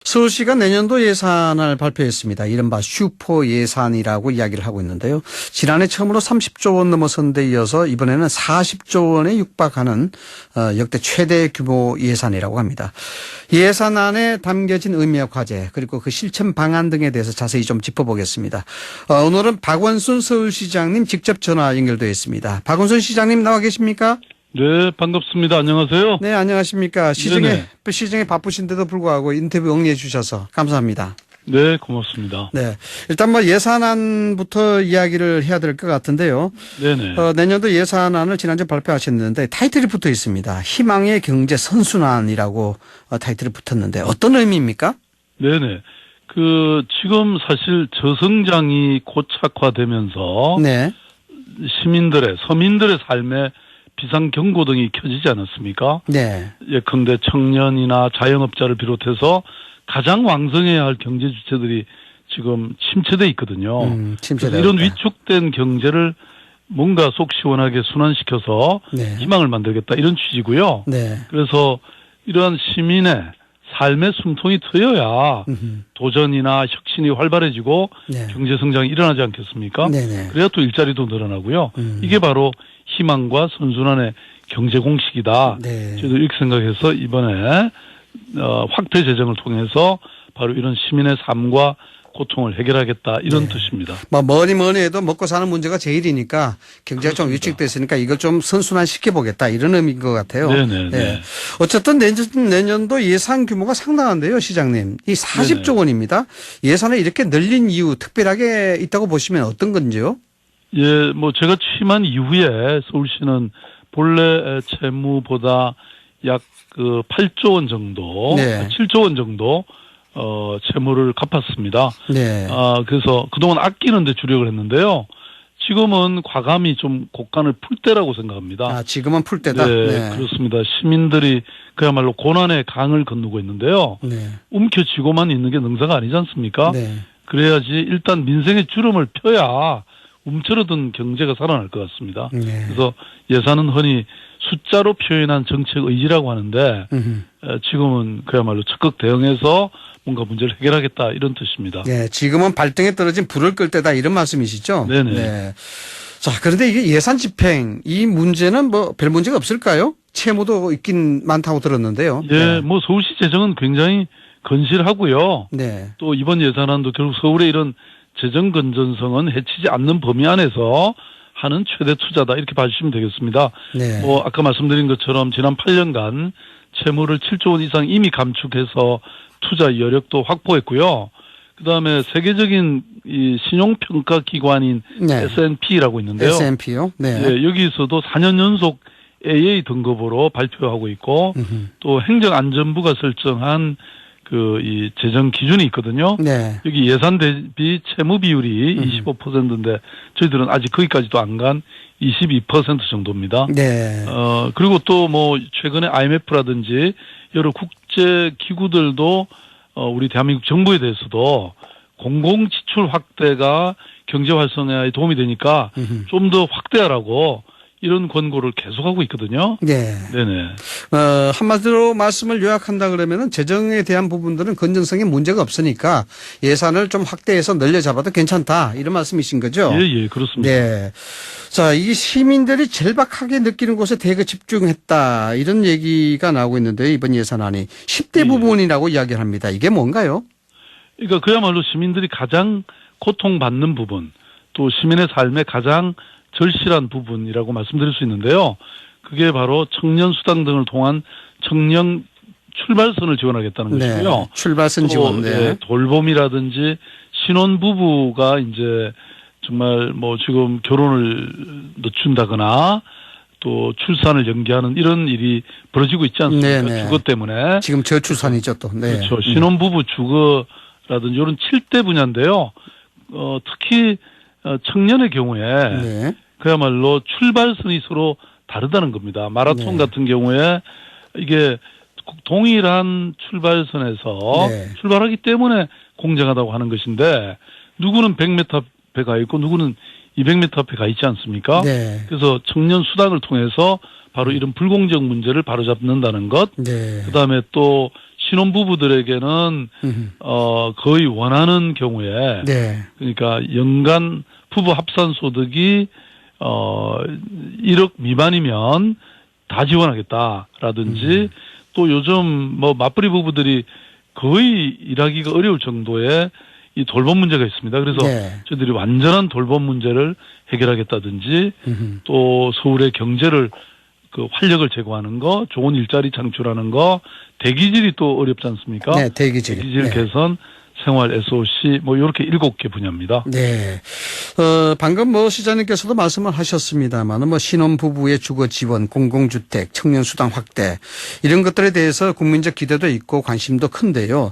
서울시가 내년도 예산을 발표했습니다. 이른바 슈퍼 예산이라고 이야기를 하고 있는데요. 지난해 처음으로 30조 원 넘어선 데 이어서 이번에는 40조 원에 육박하는 역대 최대 규모 예산이라고 합니다. 예산안에 담겨진 의미와 과제 그리고 그 실천 방안 등에 대해서 자세히 좀 짚어보겠습니다. 오늘은 박원순 서울시장님 직접 전화 연결되어 있습니다. 박원순 시장님 나와 계십니까? 네, 반갑습니다. 안녕하세요. 네, 안녕하십니까. 시정에 바쁘신데도 불구하고 인터뷰 응해 주셔서 감사합니다. 네, 고맙습니다. 네. 일단 예산안부터 이야기를 해야 될 것 같은데요. 네네. 내년도 예산안을 지난주에 발표하셨는데 타이틀이 붙어 있습니다. 희망의 경제 선순환이라고 타이틀이 붙었는데 어떤 의미입니까? 네네. 지금 사실 저성장이 고착화되면서 네. 서민들의 삶에 비상경고등이 켜지지 않았습니까? 네. 예컨대 청년이나 자영업자를 비롯해서 가장 왕성해야 할 경제 주체들이 지금 침체돼 있거든요. 이런 위축된 경제를 뭔가 속 시원하게 순환시켜서 네. 희망을 만들겠다 이런 취지고요. 네. 그래서 이러한 시민의 삶의 숨통이 트여야 도전이나 혁신이 활발해지고 네. 경제 성장이 일어나지 않겠습니까? 네네. 그래야 또 일자리도 늘어나고요. 이게 바로 희망과 선순환의 경제 공식이다. 네. 저도 이렇게 생각해서 이번에 확대 재정을 통해서 바로 이런 시민의 삶과 고통을 해결하겠다 이런 네. 뜻입니다. 뭐니 해도 먹고 사는 문제가 제일이니까 경제가 좀 위축됐으니까 이걸 좀 선순환 시켜보겠다 이런 의미인 것 같아요. 네네. 네. 어쨌든 내년도 예산 규모가 상당한데요, 시장님. 이 40조 네네. 원입니다. 예산을 이렇게 늘린 이유 특별하게 있다고 보시면 어떤 건지요? 예, 제가 취임한 이후에 서울시는 본래 채무보다 약 8조 원 정도, 네. 7조 원 정도 채무를 갚았습니다. 네. 그래서 그동안 아끼는데 주력을 했는데요. 지금은 과감히 좀 곡간을 풀 때라고 생각합니다. 지금은 풀 때다. 네, 네. 그렇습니다. 시민들이 그야말로 고난의 강을 건너고 있는데요. 네. 움켜쥐고만 있는 게 능사가 아니지 않습니까? 네. 그래야지 일단 민생의 주름을 펴야 움츠러든 경제가 살아날 것 같습니다. 네. 그래서 예산은 흔히 숫자로 표현한 정책 의지라고 하는데 지금은 그야말로 적극 대응해서 뭔가 문제를 해결하겠다 이런 뜻입니다. 네, 지금은 발등에 떨어진 불을 끌 때다 이런 말씀이시죠? 네네. 네. 자, 그런데 이게 예산 집행 이 문제는 별 문제가 없을까요? 채무도 있긴 많다고 들었는데요. 예, 서울시 재정은 굉장히 건실하고요. 네. 또 이번 예산안도 결국 서울의 이런 재정 건전성은 해치지 않는 범위 안에서 하는 최대 투자다 이렇게 봐주시면 되겠습니다. 네. 아까 말씀드린 것처럼 지난 8년간 채무를 7조 원 이상 이미 감축해서 투자 여력도 확보했고요. 그다음에 세계적인 이 신용평가 기관인 네. S&P라고 있는데요. S&P요? 네. 예, 여기서도 4년 연속 AA 등급으로 발표하고 있고 또 행정안전부가 설정한 이 재정 기준이 있거든요. 네. 여기 예산 대비 채무 비율이 25%인데 저희들은 아직 거기까지도 안 간 22% 정도입니다. 네. 그리고 또 최근에 IMF라든지 여러 국제 기구들도 우리 대한민국 정부에 대해서도 공공 지출 확대가 경제 활성화에 도움이 되니까 좀 더 확대하라고 이런 권고를 계속하고 있거든요. 네. 네네. 한마디로 말씀을 요약한다 그러면은 재정에 대한 부분들은 건전성에 문제가 없으니까 예산을 좀 확대해서 늘려잡아도 괜찮다 이런 말씀이신 거죠? 예, 그렇습니다. 네. 자, 이 시민들이 절박하게 느끼는 곳에 대거 집중했다 이런 얘기가 나오고 있는데 이번 예산안이 10대 부분이라고 이야기를 합니다. 이게 뭔가요? 그러니까 그야말로 시민들이 가장 고통받는 부분, 또 시민의 삶에 가장 절실한 부분이라고 말씀드릴 수 있는데요. 그게 바로 청년 수당 등을 통한 청년 출발선을 지원하겠다는 것이고요. 네, 출발선 지원. 네. 돌봄이라든지 신혼부부가 이제 정말 지금 결혼을 늦춘다거나 또 출산을 연기하는 이런 일이 벌어지고 있지 않습니까? 네네. 주거 때문에. 지금 저출산이죠 또. 네. 그렇죠. 신혼부부 주거라든지 이런 7대 분야인데요. 특히 청년의 경우에 네. 그야말로 출발선이 서로 다르다는 겁니다. 마라톤 네. 같은 같은 경우에 이게 동일한 출발선에서 출발하기 때문에 공정하다고 하는 것인데 누구는 100m 앞에 가 있고 누구는 200m 앞에 가 있지 않습니까? 네. 그래서 청년 수당을 통해서 바로 이런 불공정 문제를 바로잡는다는 것. 네. 그다음에 또 신혼부부들에게는 거의 원하는 경우에 네. 그러니까 연간 부부 합산 소득이 1억 미만이면 다 지원하겠다라든지 또 요즘 뭐 맞벌이 부부들이 거의 일하기가 어려울 정도의 이 돌봄 문제가 있습니다. 그래서 네. 저희들이 완전한 돌봄 문제를 해결하겠다든지 또 서울의 경제를 그 활력을 제고하는 거, 좋은 일자리 창출하는 거, 대기질이 또 어렵지 않습니까? 네, 대기질. 대기질 네. 개선, 생활 SOC 뭐 이렇게 7개 분야입니다. 네. 방금 뭐 시장님께서도 말씀을 하셨습니다만 뭐 신혼부부의 주거 지원, 공공주택, 청년수당 확대 이런 것들에 대해서 국민적 기대도 있고 관심도 큰데요.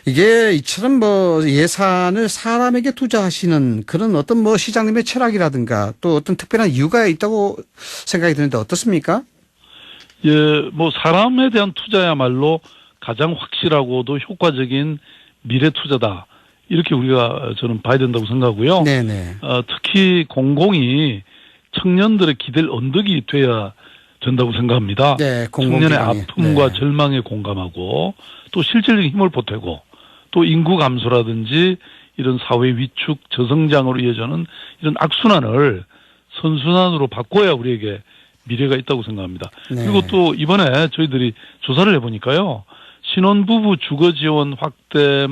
이게 이처럼 뭐 예산을 사람에게 투자하시는 그런 어떤 뭐 시장님의 철학이라든가 또 어떤 특별한 이유가 있다고 생각이 드는데 어떻습니까? 예, 뭐 사람에 대한 투자야말로 가장 확실하고도 효과적인 미래 투자다. 이렇게 우리가 저는 봐야 된다고 생각하고요. 네네. 특히 공공이 청년들의 기댈 언덕이 돼야 된다고 생각합니다. 네, 청년의 공공기관이. 아픔과 네. 절망에 공감하고 또 실질적인 힘을 보태고 또 인구 감소라든지 이런 사회 위축, 저성장으로 이어지는 이런 악순환을 선순환으로 바꿔야 우리에게 미래가 있다고 생각합니다. 네. 그리고 또 이번에 저희들이 조사를 해보니까요. 신혼부부 주거지원 확대,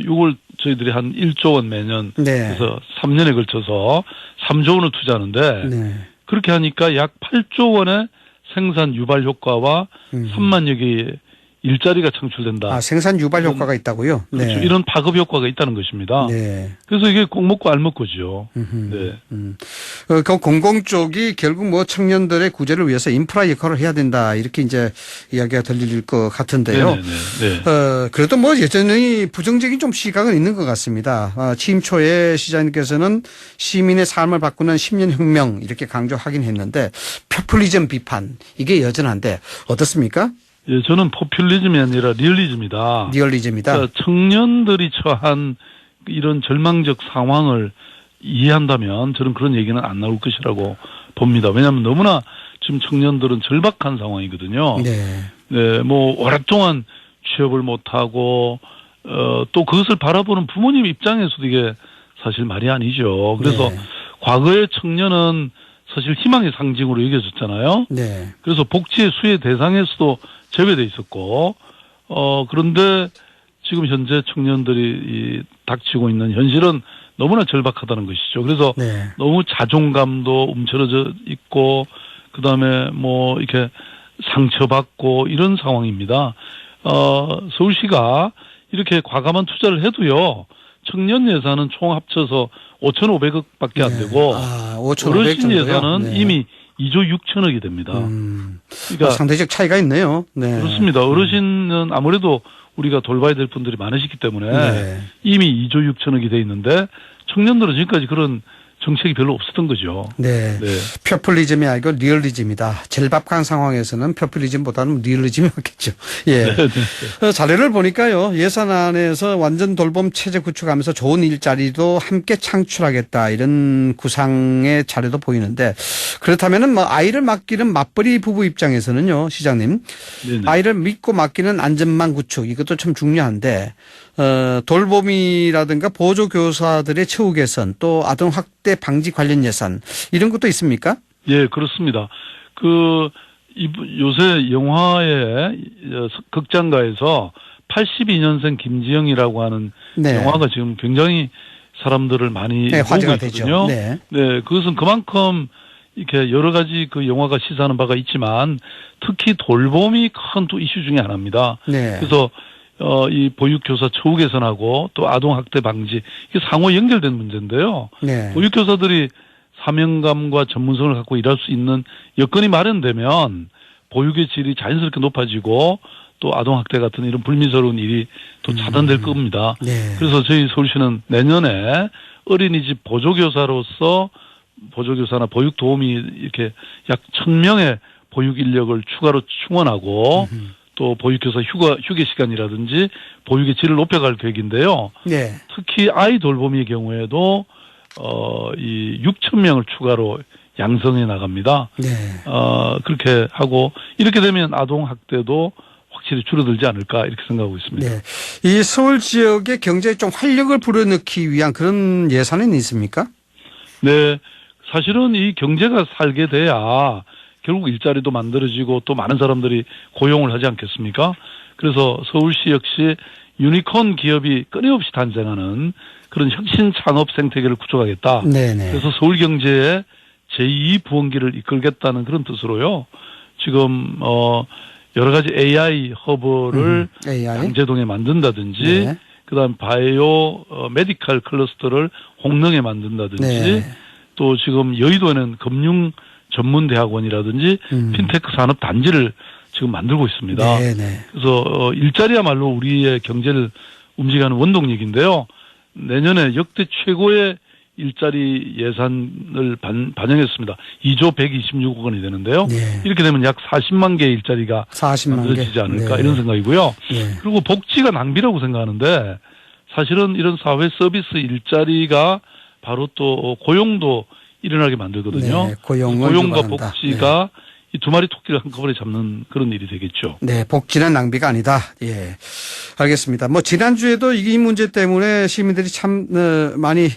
이걸 저희들이 한 1조 원 매년 네. 그래서 3년에 걸쳐서 3조 원을 투자하는데 네. 그렇게 하니까 약 8조 원의 생산 유발 효과와 3만여 개의 일자리가 창출된다. 아, 생산 유발 효과가 있다고요? 그렇죠. 네. 이런 파급 효과가 있다는 것입니다. 네. 그래서 이게 꼭 먹고 알 먹고죠. 네. 그 공공 쪽이 결국 뭐 청년들의 구제를 위해서 인프라 역할을 해야 된다 이렇게 이제 이야기가 들릴 것 같은데요. 네. 그래도 뭐 여전히 부정적인 좀 시각은 있는 것 같습니다. 취임 초에 시장님께서는 시민의 삶을 바꾸는 10년 혁명 이렇게 강조하긴 했는데 포퓰리즘 비판 이게 여전한데 어떻습니까? 예, 저는 포퓰리즘이 아니라 리얼리즘이다. 리얼리즘이다. 그러니까 청년들이 처한 이런 절망적 상황을 이해한다면 저는 그런 얘기는 안 나올 것이라고 봅니다. 왜냐하면 너무나 지금 청년들은 절박한 상황이거든요. 네. 네, 뭐 오랫동안 취업을 못하고 또 그것을 바라보는 부모님 입장에서도 이게 사실 말이 아니죠. 그래서 네. 과거의 청년은 사실 희망의 상징으로 여겨졌잖아요. 네. 그래서 복지의 수혜 대상에서도 제외돼 있었고, 그런데 지금 현재 청년들이 닥치고 있는 현실은 너무나 절박하다는 것이죠. 그래서 네. 너무 자존감도 움츠러져 있고, 그 다음에 뭐 이렇게 상처받고 이런 상황입니다. 서울시가 이렇게 과감한 투자를 해도요, 청년 예산은 총 합쳐서 5,500억밖에 안 되고, 5,500 어르신 정도요? 예산은 네. 이미 2조 6천억이 됩니다. 그러니까 상대적 차이가 있네요. 네. 그렇습니다. 어르신은 아무래도 우리가 돌봐야 될 분들이 많으시기 때문에 네. 이미 2조 6천억이 돼 있는데 청년들은 지금까지 그런 정책이 별로 없었던 거죠. 네. 네. 포퓰리즘이 아니고 리얼리즘이다. 절박한 상황에서는 포퓰리즘보다는 리얼리즘이 맞겠죠. 예. 자료를 보니까요. 예산안에서 완전 돌봄 체제 구축하면서 좋은 일자리도 함께 창출하겠다. 이런 구상의 자료도 보이는데 그렇다면은 뭐 아이를 맡기는 맞벌이 부부 입장에서는요. 시장님. 네네. 아이를 믿고 맡기는 안전망 구축 이것도 참 중요한데 돌봄이라든가 보조교사들의 처우 개선 또 아동 학대 방지 관련 예산 이런 것도 있습니까? 예, 그렇습니다. 요새 영화의 극장가에서 82년생 김지영이라고 하는 네. 영화가 지금 굉장히 사람들을 많이 네, 보고 화제가 있거든요. 되죠. 네. 네, 그것은 그만큼 이렇게 여러 가지 그 영화가 시사하는 바가 있지만 특히 돌봄이 큰 또 이슈 중에 하나입니다. 네. 그래서 이 보육교사 처우 개선하고 또 아동학대 방지 이게 상호 연결된 문제인데요. 네. 보육교사들이 사명감과 전문성을 갖고 일할 수 있는 여건이 마련되면 보육의 질이 자연스럽게 높아지고 또 아동학대 같은 이런 불미스러운 일이 또 차단될 겁니다. 네. 그래서 저희 서울시는 내년에 어린이집 보조교사로서 보조교사나 보육도우미 이렇게 약 1,000명의 보육 인력을 추가로 충원하고 또 보육교사 휴게 시간이라든지 보육의 질을 높여갈 계획인데요. 네. 특히 아이 돌봄의 경우에도 이 6,000명을 추가로 양성해 나갑니다. 네. 그렇게 하고 이렇게 되면 아동 학대도 확실히 줄어들지 않을까 이렇게 생각하고 있습니다. 네. 이 서울 지역의 경제에 좀 활력을 불어넣기 위한 그런 예산은 있습니까? 네. 사실은 이 경제가 살게 돼야 결국 일자리도 만들어지고 또 많은 사람들이 고용을 하지 않겠습니까? 그래서 서울시 역시 유니콘 기업이 끊임없이 탄생하는 그런 혁신 창업 생태계를 구축하겠다. 네네. 그래서 서울 경제의 제2 부흥기를 이끌겠다는 그런 뜻으로요. 지금 여러 가지 AI 허브를 AI. 양재동에 만든다든지 네. 그다음 바이오 메디컬 클러스터를 홍릉에 만든다든지 네. 또 지금 여의도에는 금융 전문 대학원이라든지 핀테크 산업 단지를 지금 만들고 있습니다. 네네. 그래서 일자리야말로 우리의 경제를 움직이는 원동력인데요. 내년에 역대 최고의 일자리 예산을 반영했습니다. 2조 126억 원이 되는데요. 네. 이렇게 되면 약 40만 개의 일자리가 40만 개. 만들어지지 않을까 네. 이런 생각이고요. 네. 그리고 복지가 낭비라고 생각하는데 사실은 이런 사회 서비스 일자리가 바로 또 고용도 일어나게 만들거든요. 네, 고용을 고용과 유발한다. 복지가 이 두 마리 토끼를 한꺼번에 잡는 그런 일이 되겠죠. 네, 복지는 낭비가 아니다. 예, 알겠습니다. 뭐 지난주에도 이 문제 때문에 시민들이 참 많이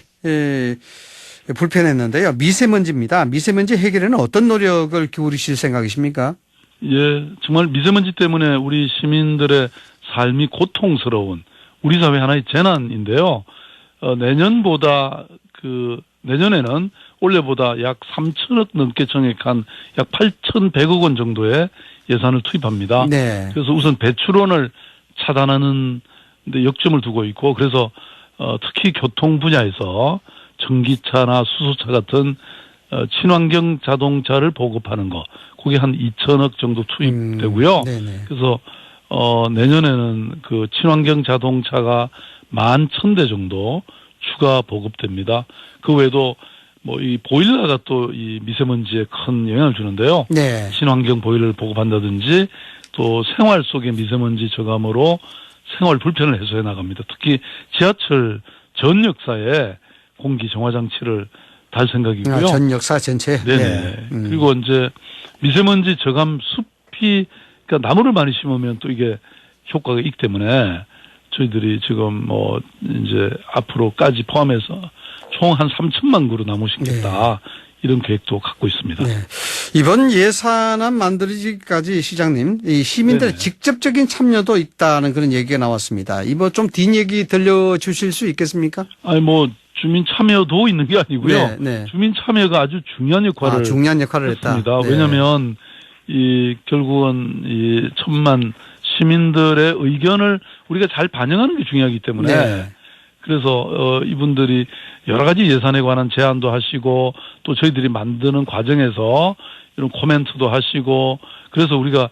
불편했는데요. 미세먼지입니다. 미세먼지 해결에는 어떤 노력을 기울이실 생각이십니까? 예, 정말 미세먼지 때문에 우리 시민들의 삶이 고통스러운 우리 사회 하나의 재난인데요. 내년에는 올해보다 약 3천억 넘게 정액한 약 8,100억 원 정도의 예산을 투입합니다. 네. 그래서 우선 배출원을 차단하는 데 역점을 두고 있고 그래서 특히 교통 분야에서 전기차나 수소차 같은 친환경 자동차를 보급하는 거 그게 한 2천억 정도 투입되고요. 네네. 그래서 내년에는 그 친환경 자동차가 11,000대 정도 추가 보급됩니다. 그 외에도 뭐 이 보일러가 또 이 미세먼지에 큰 영향을 주는데요. 네. 친환경 보일러를 보급한다든지 또 생활 속의 미세먼지 저감으로 생활 불편을 해소해 나갑니다. 특히 지하철 전 역사에 공기 정화 장치를 달 생각이고요. 전 역사 전체. 네네. 네. 그리고 이제 미세먼지 저감 숲이 그러니까 나무를 많이 심으면 또 이게 효과가 있기 때문에 저희들이 지금 뭐 이제 앞으로까지 포함해서 총 한 3천만 그루 나무 심겠다. 이런 계획도 갖고 있습니다. 네. 이번 예산안 만들기까지 시장님, 이 시민들의 네네. 직접적인 참여도 있다는 그런 얘기가 나왔습니다. 이거 좀 뒷얘기 들려주실 수 있겠습니까? 아니 뭐 주민 참여도 있는 게 아니고요. 네, 네. 주민 참여가 아주 중요한 역할을 중요한 역할을 했다. 했습니다. 네. 왜냐하면 이 결국은 이 천만 시민들의 의견을 우리가 잘 반영하는 게 중요하기 때문에 네. 그래서 이분들이 여러 가지 예산에 관한 제안도 하시고 또 저희들이 만드는 과정에서 이런 코멘트도 하시고 그래서 우리가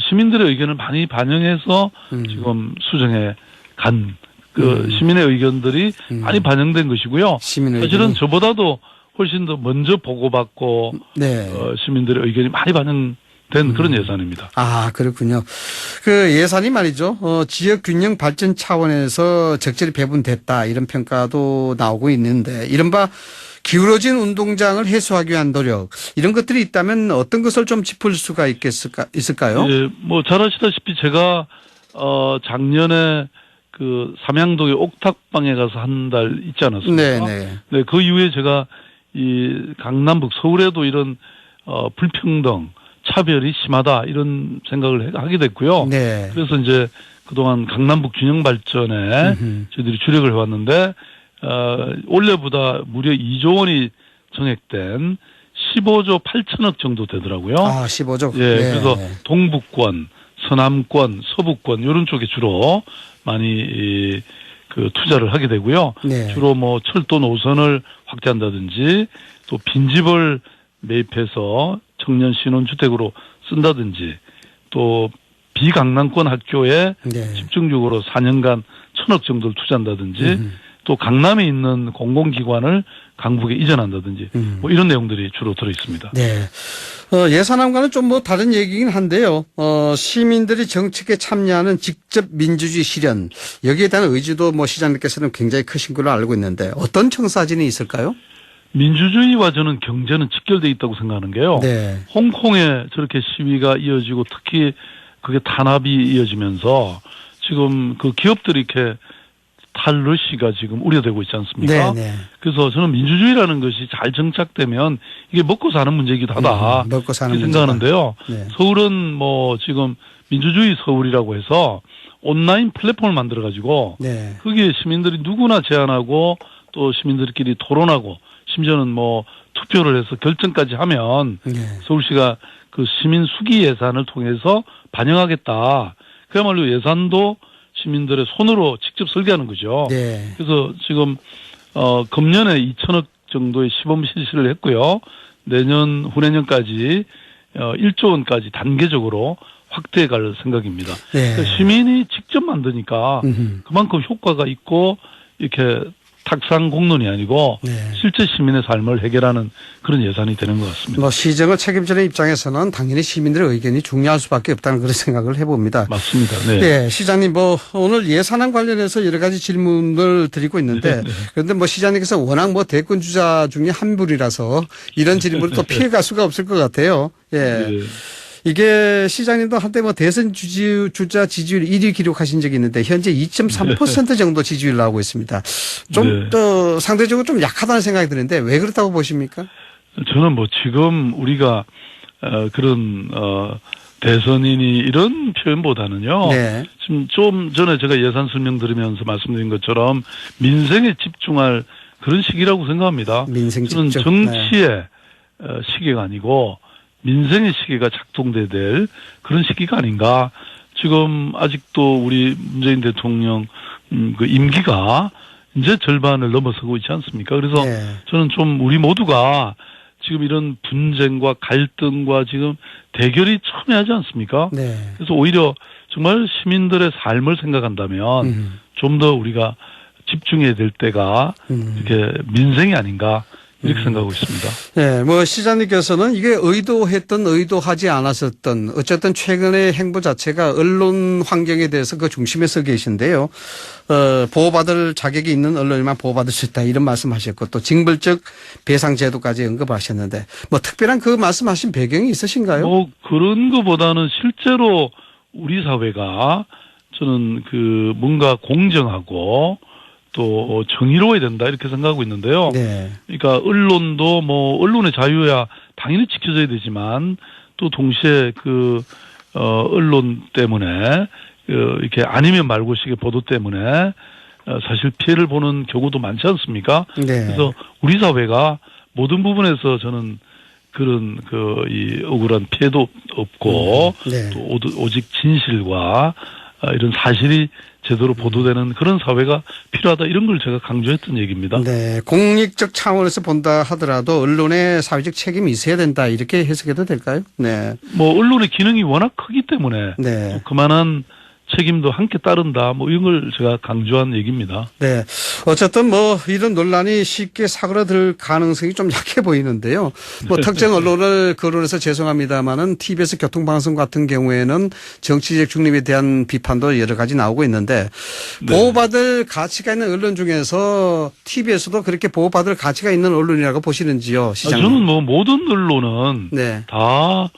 시민들의 의견을 많이 반영해서 지금 수정해 간 그 시민의 의견들이 많이 반영된 것이고요. 시민의 사실은 의견이. 저보다도 훨씬 더 먼저 보고받고 네. 시민들의 의견이 많이 반영된 그런 예산입니다. 아, 그렇군요. 그 예산이 말이죠. 지역 균형 발전 차원에서 적절히 배분됐다. 이런 평가도 나오고 있는데 이른바 기울어진 운동장을 해소하기 위한 노력 이런 것들이 있다면 어떤 것을 좀 짚을 수가 있을까요? 예, 뭐 잘 아시다시피 제가 작년에 그 삼양동의 옥탑방에 가서 한 달 있지 않았습니까? 네네. 네, 그 이후에 제가 이 강남북 서울에도 이런 불평등, 차별이 심하다 이런 생각을 하게 됐고요. 네. 그래서 이제 그동안 강남북 균형 발전에 저희들이 주력을 해왔는데 올해보다 무려 2조 원이 정액된 15조 8천억 정도 되더라고요. 아, 15조. 예, 그래서 동북권, 서남권, 서북권 이런 쪽에 주로 많이 그 투자를 하게 되고요. 네. 주로 뭐 철도 노선을 확대한다든지 또 빈집을 매입해서 청년 신혼주택으로 쓴다든지 또 비강남권 학교에 네. 집중적으로 4년간 1,000억 정도를 투자한다든지 또 강남에 있는 공공기관을 강북에 이전한다든지 뭐 이런 내용들이 주로 들어 있습니다. 네. 예산안과는 좀 뭐 다른 얘기긴 한데요. 시민들이 정책에 참여하는 직접 민주주의 실현 여기에 대한 의지도 뭐 시장님께서는 굉장히 크신 걸로 알고 있는데 어떤 청사진이 있을까요? 민주주의와 저는 경제는 직결되어 있다고 생각하는 게요. 네. 홍콩에 저렇게 시위가 이어지고 특히 그게 탄압이 이어지면서 지금 그 기업들이 이렇게 탈러시가 지금 우려되고 있지 않습니까? 네. 그래서 저는 민주주의라는 것이 잘 정착되면 이게 먹고 사는 문제이기도 하다. 먹고 사는 이렇게 생각하는데요. 네. 서울은 뭐 지금 민주주의 서울이라고 해서 온라인 플랫폼을 만들어 가지고 네. 거기에 시민들이 누구나 제안하고 또 시민들끼리 토론하고 심지어는 뭐 투표를 해서 결정까지 하면 네. 서울시가 그 시민 수기 예산을 통해서 반영하겠다. 그야말로 예산도 시민들의 손으로 직접 설계하는 거죠. 네. 그래서 지금 금년에 2천억 정도의 시범 실시를 했고요. 내년 후내년까지 1조 원까지 단계적으로 확대해 갈 생각입니다. 네. 그러니까 시민이 직접 만드니까 음흠. 그만큼 효과가 있고 이렇게 탁상 공론이 아니고 네. 실제 시민의 삶을 해결하는 그런 예산이 되는 것 같습니다. 뭐 시정을 책임지는 입장에서는 당연히 시민들의 의견이 중요할 수밖에 없다는 그런 생각을 해봅니다. 맞습니다. 네. 네, 시장님 뭐 오늘 예산안 관련해서 여러 가지 질문을 드리고 있는데 네. 그런데 뭐 시장님께서 워낙 뭐 대권 주자 중에 한 분이라서 이런 질문을 또 피해갈 수가 없을 것 같아요. 예. 네. 이게 시장님도 한때 뭐 대선 주자 지지율 1위 기록하신 적이 있는데 현재 2.3% 정도 지지율 나오고 있습니다. 좀 더 상대적으로 좀 약하다는 생각이 드는데 왜 그렇다고 보십니까? 저는 뭐 지금 우리가 그런 대선인이 이런 표현보다는요. 네. 지금 좀 전에 제가 예산 설명 들으면서 말씀드린 것처럼 민생에 집중할 그런 시기라고 생각합니다. 민생 저는 집중. 정치의 시기가 아니고 민생의 시기가 작동돼야 될 그런 시기가 아닌가. 지금 아직도 우리 문재인 대통령 그 임기가 이제 절반을 넘어서고 있지 않습니까? 그래서 네. 저는 좀 우리 모두가 지금 이런 분쟁과 갈등과 지금 대결이 첨예하지 않습니까? 네. 그래서 오히려 정말 시민들의 삶을 생각한다면 좀 더 우리가 집중해야 될 때가 이렇게 민생이 아닌가 이렇게 생각하고 있습니다. 네, 뭐 시장님께서는 이게 의도했던 의도하지 않았었던 어쨌든 최근의 행보 자체가 언론 환경에 대해서 그 중심에 서 계신데요. 보호받을 자격이 있는 언론이만 보호받을 수 있다 이런 말씀하셨고 또 징벌적 배상 제도까지 언급하셨는데 뭐 특별한 그 말씀하신 배경이 있으신가요? 뭐 그런 것보다는 실제로 우리 사회가 저는 그 뭔가 공정하고 또 정의로워야 된다 이렇게 생각하고 있는데요. 네. 그러니까 언론도 뭐 언론의 자유야 당연히 지켜져야 되지만 또 동시에 그 언론 때문에 이렇게 아니면 말고식의 보도 때문에 사실 피해를 보는 경우도 많지 않습니까? 네. 그래서 우리 사회가 모든 부분에서 저는 그런 이 억울한 피해도 없고 네. 또 오직 진실과 이런 사실이 제대로 보도되는 그런 사회가 필요하다 이런 걸 제가 강조했던 얘기입니다. 네, 공익적 차원에서 본다 하더라도 언론의 사회적 책임이 있어야 된다 이렇게 해석해도 될까요? 네. 뭐 언론의 기능이 워낙 크기 때문에 네. 또 그만한 책임도 함께 따른다 뭐 이런 걸 제가 강조한 얘기입니다. 네. 어쨌든 뭐 이런 논란이 쉽게 사그라들 가능성이 좀 약해 보이는데요. 뭐 특정 언론을 거론해서 죄송합니다만은 TBS 교통방송 같은 경우에는 정치적 중립에 대한 비판도 여러 가지 나오고 있는데 네. 보호받을 가치가 있는 언론 중에서 TBS도 그렇게 보호받을 가치가 있는 언론이라고 보시는지요, 시장님? 저는 뭐 모든 언론은 네. 다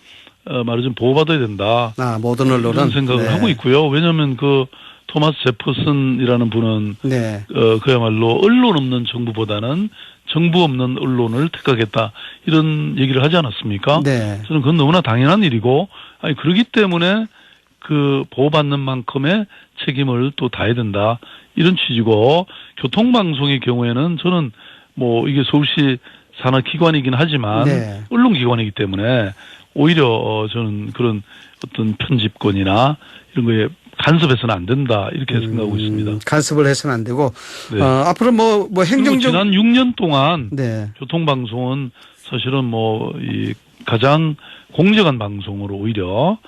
말하자면 보호받아야 된다. 모든 언론은 이런 생각을 네. 하고 있고요. 왜냐하면 그 토마스 제퍼슨이라는 분은 네. 그야말로 언론 없는 정부보다는 정부 없는 언론을 택하겠다 이런 얘기를 하지 않았습니까? 네. 저는 그건 너무나 당연한 일이고 그렇기 때문에 그 보호받는 만큼의 책임을 또 다해야 된다 이런 취지고 교통방송의 경우에는 저는 뭐 이게 서울시 산하 기관이긴 하지만 네. 언론기관이기 때문에 오히려 저는 그런 어떤 편집권이나 이런 거에 간섭해서는 안 된다 이렇게 생각하고 있습니다. 간섭을 해서는 안 되고 네. 앞으로 뭐 그리고 행정적 지난 6년 동안 네. 교통방송은 사실은 뭐 이 가장 공정한 방송으로 오히려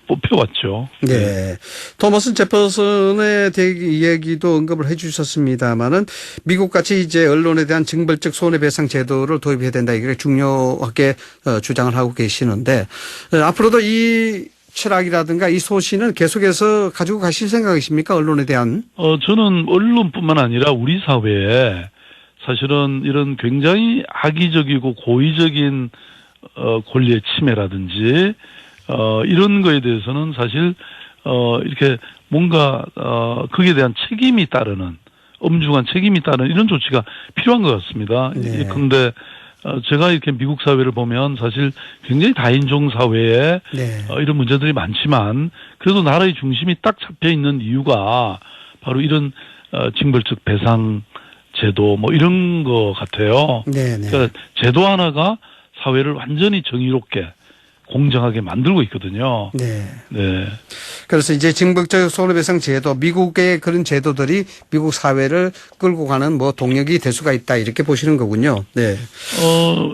뽑혀왔죠. 네. 토머스 제퍼슨의 이야기도 언급을 해 주셨습니다만은 미국같이 이제 언론에 대한 징벌적 손해배상 제도를 도입해야 된다. 이게 중요하게 주장을 하고 계시는데 앞으로도 이 철학이라든가 이 소신은 계속해서 가지고 가실 생각이십니까? 언론에 대한? 저는 언론뿐만 아니라 우리 사회에 사실은 이런 굉장히 악의적이고 고의적인 권리의 침해라든지 이런 거에 대해서는 사실 이렇게 뭔가 거기에 대한 책임이 따르는 엄중한 책임이 따르는 이런 조치가 필요한 것 같습니다. 네. 그런데 제가 이렇게 미국 사회를 보면 사실 굉장히 다인종 사회에 네. 이런 문제들이 많지만 그래도 나라의 중심이 딱 잡혀 있는 이유가 바로 이런 징벌적 배상 제도 뭐 이런 거 같아요. 네. 네. 그러니까 제도 하나가 사회를 완전히 정의롭게 공정하게 만들고 있거든요. 네. 네. 그래서 이제 징벌적 손해배상 제도, 미국의 그런 제도들이 미국 사회를 끌고 가는 뭐 동력이 될 수가 있다 이렇게 보시는 거군요. 네.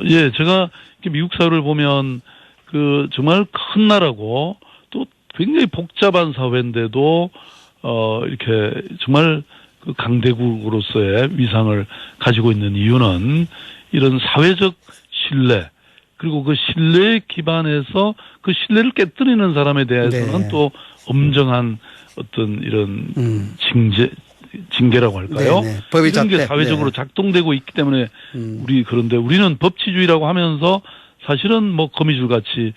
예, 제가 이렇게 미국 사회를 보면 그 정말 큰 나라고 또 굉장히 복잡한 사회인데도 이렇게 정말 그 강대국으로서의 위상을 가지고 있는 이유는 이런 사회적 신뢰 그리고 그 신뢰에 기반해서 그 신뢰를 깨뜨리는 사람에 대해서는 네. 또 엄정한 어떤 이런 징계라고 할까요? 네, 네. 법이 이런 게 잣대. 사회적으로 네. 작동되고 작동되고 있기 때문에 그런데 우리는 법치주의라고 하면서 사실은 뭐 거미줄 같이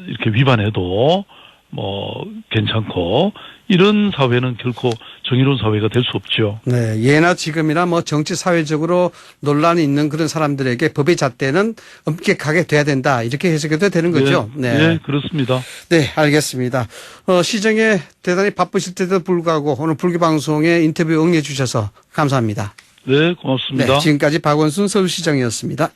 이렇게 위반해도 뭐 괜찮고 이런 사회는 결코 정의로운 사회가 될 수 없죠. 네, 예나 지금이나 뭐 정치 사회적으로 논란이 있는 그런 사람들에게 법의 잣대는 엄격하게 돼야 된다 이렇게 해석해도 되는 거죠. 네, 네 그렇습니다. 네, 알겠습니다. 시정에 대단히 바쁘실 때도 불구하고 오늘 불교 방송에 인터뷰 응해 주셔서 감사합니다. 네, 고맙습니다. 네, 지금까지 박원순 서울시장이었습니다.